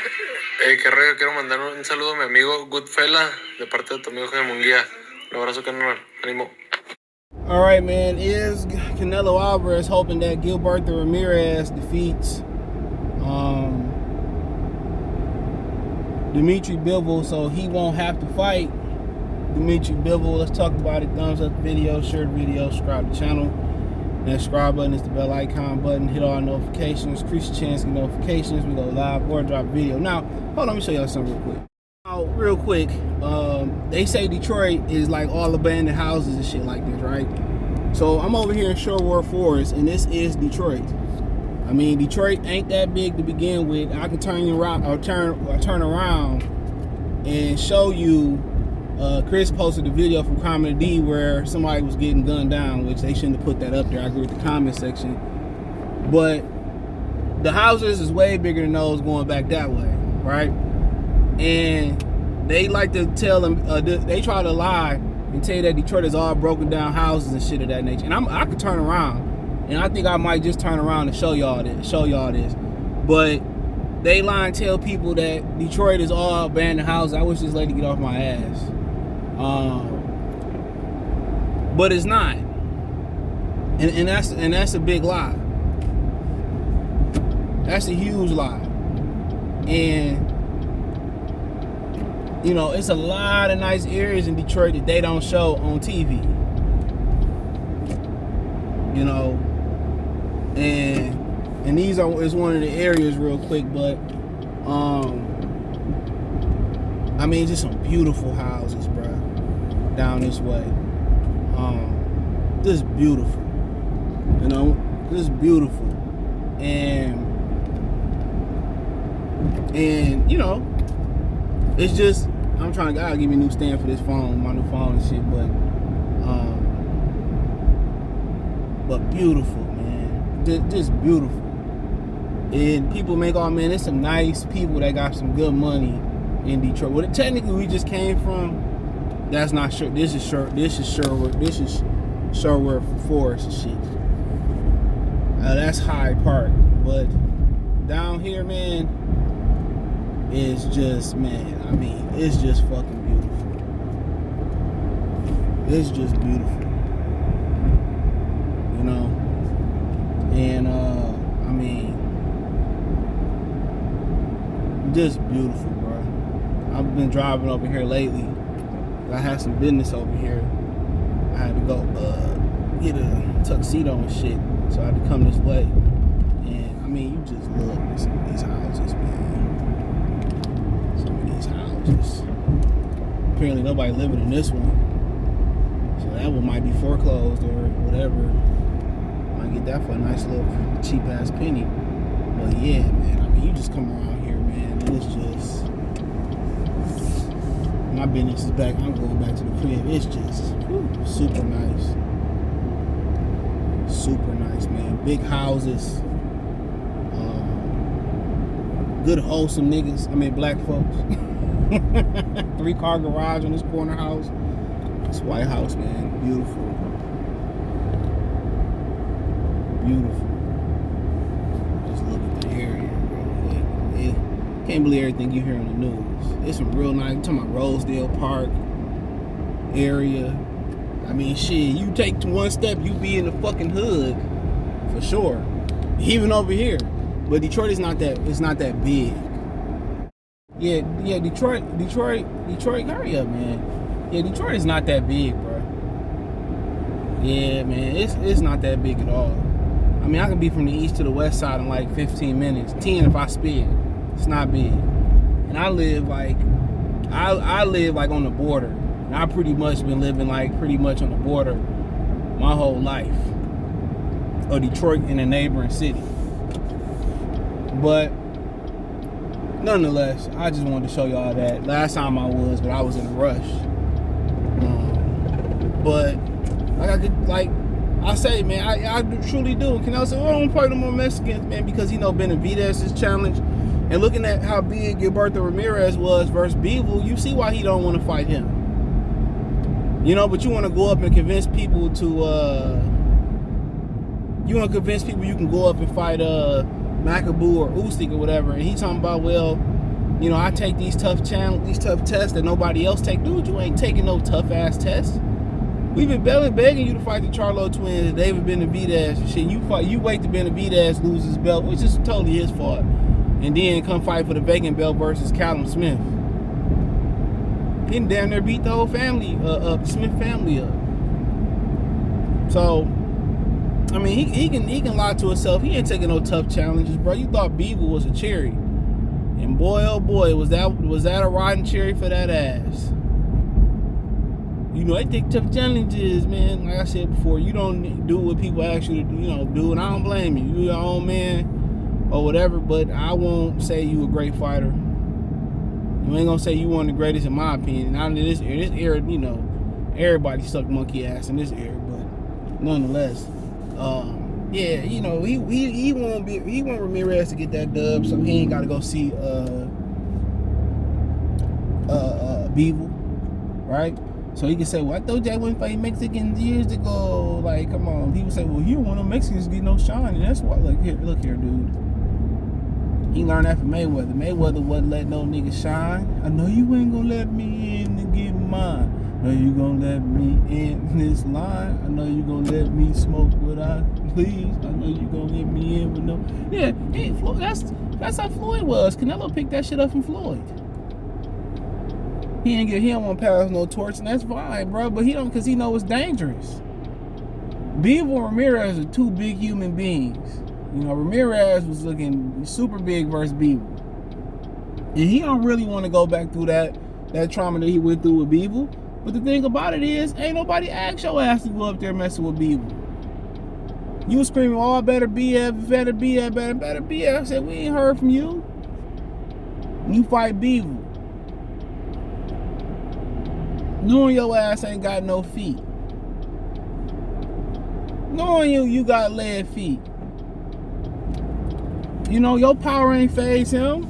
Qué rollo, quiero mandar un saludo a mi amigo Goodfella de parte de tu amigo Jaime Munguía. Un abrazo, carnal. Ánimo. All right, man. Is Canelo Alvarez hoping that Gilberto Ramirez defeats Bivol so he won't have to fight Bivol? Let's talk about it. Thumbs up the video, share the video, subscribe to the channel. That subscribe button is the bell icon button. Hit all notifications, increase your chance to get notifications. We go live or drop a video. Now, hold on, let me show y'all something real quick. Real quick, they say Detroit is like all abandoned houses and shit like this, right? So I'm over here in Shoreward Forest, and this is Detroit. I mean, Detroit ain't that big to begin with. I can turn you around or turn around and show you. Chris posted a video from Comedy D where somebody was getting gunned down, which they shouldn't have put that up there. I agree with the comment section. But the houses is way bigger than those going back that way, right? And they like to tell them, they try to lie and tell you that Detroit is all broken down houses and shit of that nature. And I could turn around, and I think I might just turn around and show y'all this. But they lie and tell people that Detroit is all abandoned houses. I wish this lady get off my ass. But it's not, and that's a big lie. That's a huge lie. And you know, it's a lot of nice areas in Detroit that they don't show on TV. You know, and these is one of the areas real quick, but I mean, just some beautiful houses, bro, down this way. Just beautiful, you know, just beautiful, and you know, it's just, I'm trying to, gotta give me a new stand for this phone, my new phone and shit, but beautiful, man, just beautiful. And people make, oh man, there's some nice people that got some good money in Detroit. Well, technically we just came from, that's not sure. This is Shoreward Forest and shit. That's Hyde Park, but down here, man, is just, man, I mean, it's just fucking beautiful. It's just beautiful, you know. And I mean, just beautiful, bro. I've been driving over here lately. I had some business over here. I had to go get a tuxedo and shit, so I had to come this way. And I mean, you just look at some of these houses, man. Some of these houses. Apparently nobody living in this one, so that one might be foreclosed or whatever. Might get that for a nice little cheap ass penny. But yeah, man, I mean, you just come around here, man, and it's just, my business is back. I'm going back to the crib. It's just super nice. Super nice, man. Big houses. Good wholesome niggas. I mean, black folks. 3-car garage on this corner house. This White House, man. Beautiful. Beautiful. Just look at the area real quick. Can't believe everything you hear on the news. It's some real nice. I'm talking about Rosedale Park area. I mean, shit, you take one step, you be in the fucking hood for sure. Even over here. But Detroit is not that. It's not that big. Yeah. Detroit. Hurry up, man. Yeah, Detroit is not that big, bro. Yeah, man, it's not that big at all. I mean, I can be from the east to the west side in like 15 minutes, 10 if I speed. It's not big. And I live like, I live like on the border. And I pretty much been living like pretty much on the border my whole life of Detroit and a neighboring city. But nonetheless, I just wanted to show y'all that. Last time I was, but I was in a rush. But like I say, man, I truly do. Canelo said, well, I don't play no more Mexicans, man, because, you know, Benavidez's challenge. And looking at how big Gilberto Ramirez was versus Bivol, you see why he don't want to fight him. You know, but you want to go up and convince people to, you want to convince people you can go up and fight Macaboo or Usyk or whatever. And he talking about, well, You know, I take these tough tests that nobody else take. Dude, you ain't taking no tough ass tests. We've been begging you to fight the Charlo twins, David Benavidez and shit. You wait to Benavidez lose his belt, which is totally his fault, and then come fight for the vacant belt versus Callum Smith. He damn near beat the whole family up, the Smith family up. So, I mean, he can lie to himself. He ain't taking no tough challenges, bro. You thought Bivol was a cherry, and boy, oh boy, was that a rotten cherry for that ass. You know, they take tough challenges, man. Like I said before, you don't do what people ask you to do, and I don't blame you. You're your own man or whatever, but I won't say you a great fighter. You ain't gonna say you one of the greatest in my opinion. Not in this era, you know, everybody suck monkey ass in this era, but nonetheless, yeah, you know, he want Ramirez to get that dub, so he ain't gotta go see Bivol, right? So he can say, well, I told you I wouldn't fight Mexicans years ago. Like, come on. People say, well, you don't want no Mexicans to get no shine. And that's why, look here, dude. He learned that from Mayweather. Mayweather wasn't letting no nigga shine. I know you ain't gonna let me in and get mine. I know you gonna let me in this line. I know you gonna let me smoke what I please. I know you gonna let me in with no. Yeah, hey, Floyd, that's how Floyd was. Canelo picked that shit up from Floyd. He don't want to pass no torch, and that's fine, bro. But he don't, because he know it's dangerous. Bivol and Ramirez are two big human beings. You know, Ramirez was looking super big versus Bivol, and he don't really want to go back through that trauma that he went through with Bivol. But the thing about it is, ain't nobody asked your ass to go up there messing with Bivol. You was screaming, "Oh, better be at, better be at, better be at." I said, we ain't heard from you. You fight Bivol, knowing your ass ain't got no feet, knowing you got lead feet. You know, your power ain't phase him.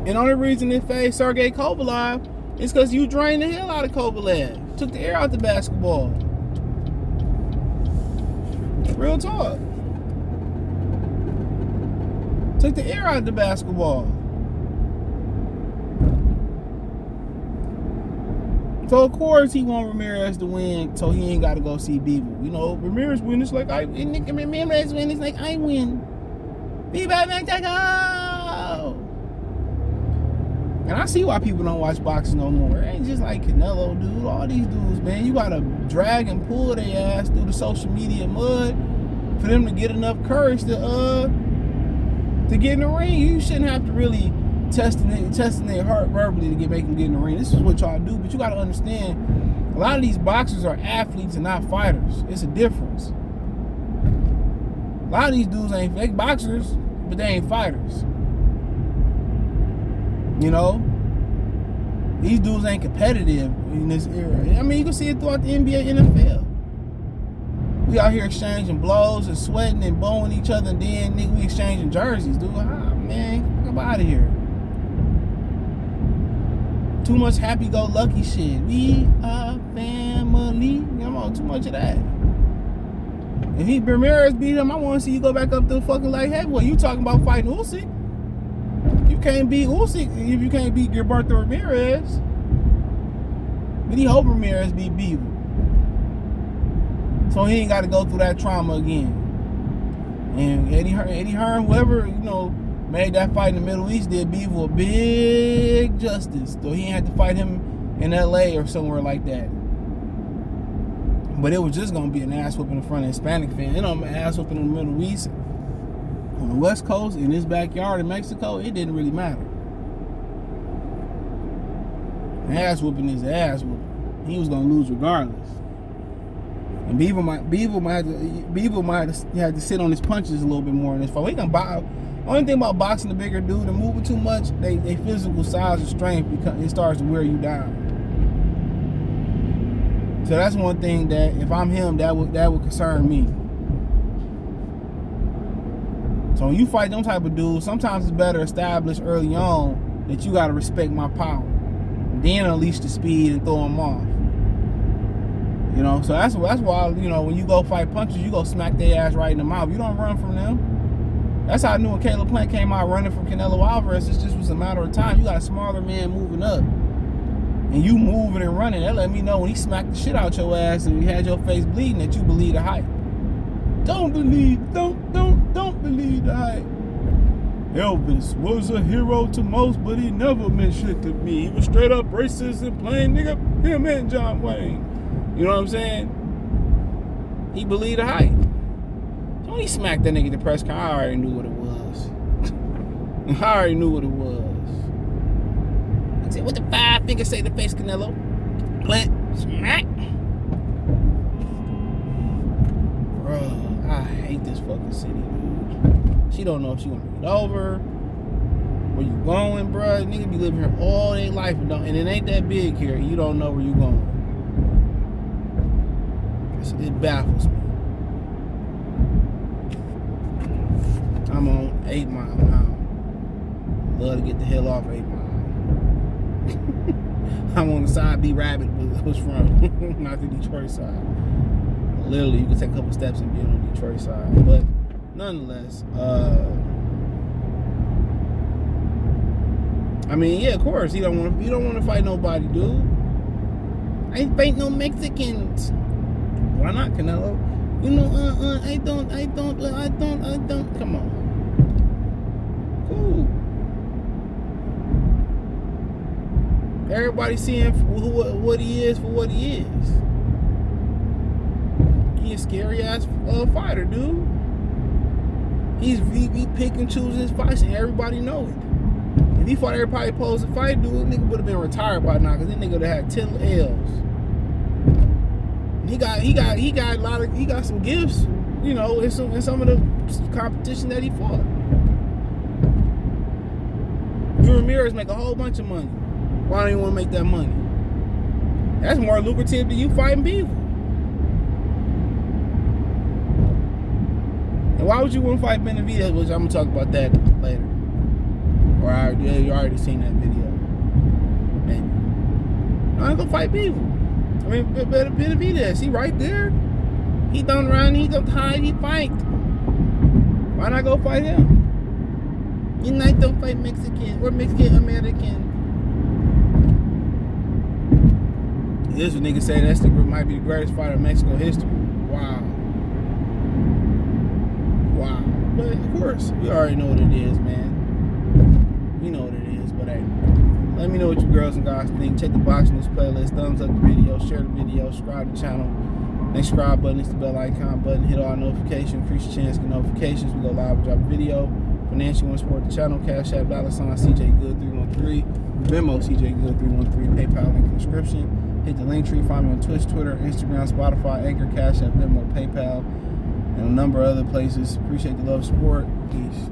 And the only reason it phased Sergey Kovalev is because you drained the hell out of Kovalev. Took the air out the basketball. Real talk. Took the air out of the basketball. So of course he want Ramirez to win, so he ain't got to go see Bivol. You know, Ramirez win, it's like Ramirez win, it's like I win. Bivol Mexico. And I see why people don't watch boxing no more. It ain't just like Canelo, dude. All these dudes, man, you gotta drag and pull their ass through the social media mud for them to get enough courage to get in the ring. You shouldn't have to really testing their heart verbally to make them get in the ring. This is what y'all do, but you got to understand, a lot of these boxers are athletes and not fighters. It's a difference. A lot of these dudes ain't fake boxers, but they ain't fighters. You know, these dudes ain't competitive in this era. I mean, you can see it throughout the NBA, NFL. We out here exchanging blows and sweating and bowing each other, and then nigga, we exchanging jerseys, dude. Man, come out of here. Too much happy-go-lucky shit. We are family. Come on, too much of that. If Ramirez beat him, I want to see you go back up to the fucking light heavyweight. You talking about fighting Usyk? You can't beat Usyk if you can't beat Gilberto Ramirez. But he hope Ramirez beat Bivol, so he ain't got to go through that trauma again. And Eddie Hearn, whoever, you know, made that fight in the Middle East, did Bivol a big justice. So he ain't had to fight him in LA or somewhere like that. But it was just going to be an ass whooping in front of Hispanic fans. You know, an ass whooping in the Middle East. On the West Coast, in his backyard in Mexico, it didn't really matter. An ass whooping is an ass whooping. He was going to lose regardless. And Bivol might have to sit on his punches a little bit more in this fight. He can box. Only thing about boxing the bigger dude and moving too much, they physical size and strength, it starts to wear you down. So that's one thing that if I'm him, that would concern me. So when you fight them type of dudes, sometimes it's better established early on that you gotta respect my power, then unleash the speed and throw them off. You know, so that's why, you know, when you go fight punches, you go smack their ass right in the mouth. You don't run from them. That's how I knew when Caleb Plant came out running from Canelo Alvarez, it just was a matter of time. You got a smaller man moving up. And you moving and running. That let me know when he smacked the shit out your ass and you had your face bleeding that you believe the hype. Don't believe the hype. Elvis was a hero to most, but he never meant shit to me. He was straight up racist and plain nigga. Him and John Wayne. You know what I'm saying? He believed the hype. So when he smacked that nigga at the press conference, I already knew what it was. I already knew what it was. I said, what the 5 fingers say to face Canelo? Plant, smack. Bruh, I hate this fucking city, dude. She don't know if she want to get over. Where you going, bruh? Nigga be living here all their life and it ain't that big here. And you don't know where you going. It baffles me. I'm on 8 Mile now. Love to get the hell off 8 Mile. I'm on the side B Rabbit was from, not the Detroit side. Literally, you can take a couple steps and be on the Detroit side. But nonetheless, I mean, yeah, of course, you don't want to fight nobody, dude. I ain't fight no Mexicans. Why not, Canelo? You know, I don't. Come on. Cool. Everybody seeing what he is for what he is. He a scary ass fighter, dude. He pick and choose his fights, and everybody know it. If he fought everybody supposed to fight, dude, nigga would have been retired by now, cause this nigga would have had 10 L's. He got some gifts, you know, in some of the competition that he fought. Ramirez make a whole bunch of money. Why don't you want to make that money? That's more lucrative than you fighting Bivol. And why would you want to fight Benavidez? Which I'm gonna talk about that later. Or you already seen that video. Maybe. I'm gonna fight Bivol. I mean, Benavidez, he right there. He don't run, he don't hide, he fight. Why not go fight him? You not don't fight Mexican or Mexican American. This nigga say that might be the greatest fighter in Mexico history. Wow. But of course, we already know what it is, man. We know what it is, but hey, let me know what you girls and guys think. Check the box in this playlist, thumbs up the video, share the video, subscribe to the channel. Next subscribe button is the bell icon button. Hit all notifications, increase your chance to get notifications. We go live and drop a video. Financially want to support the channel, Cash App, $ CJ Good 313, Venmo CJ Good 313, PayPal link in the description. Hit the link tree, find me on Twitch, Twitter, Instagram, Spotify, Anchor, Cash App, Venmo, PayPal, and a number of other places. Appreciate the love and support. Peace.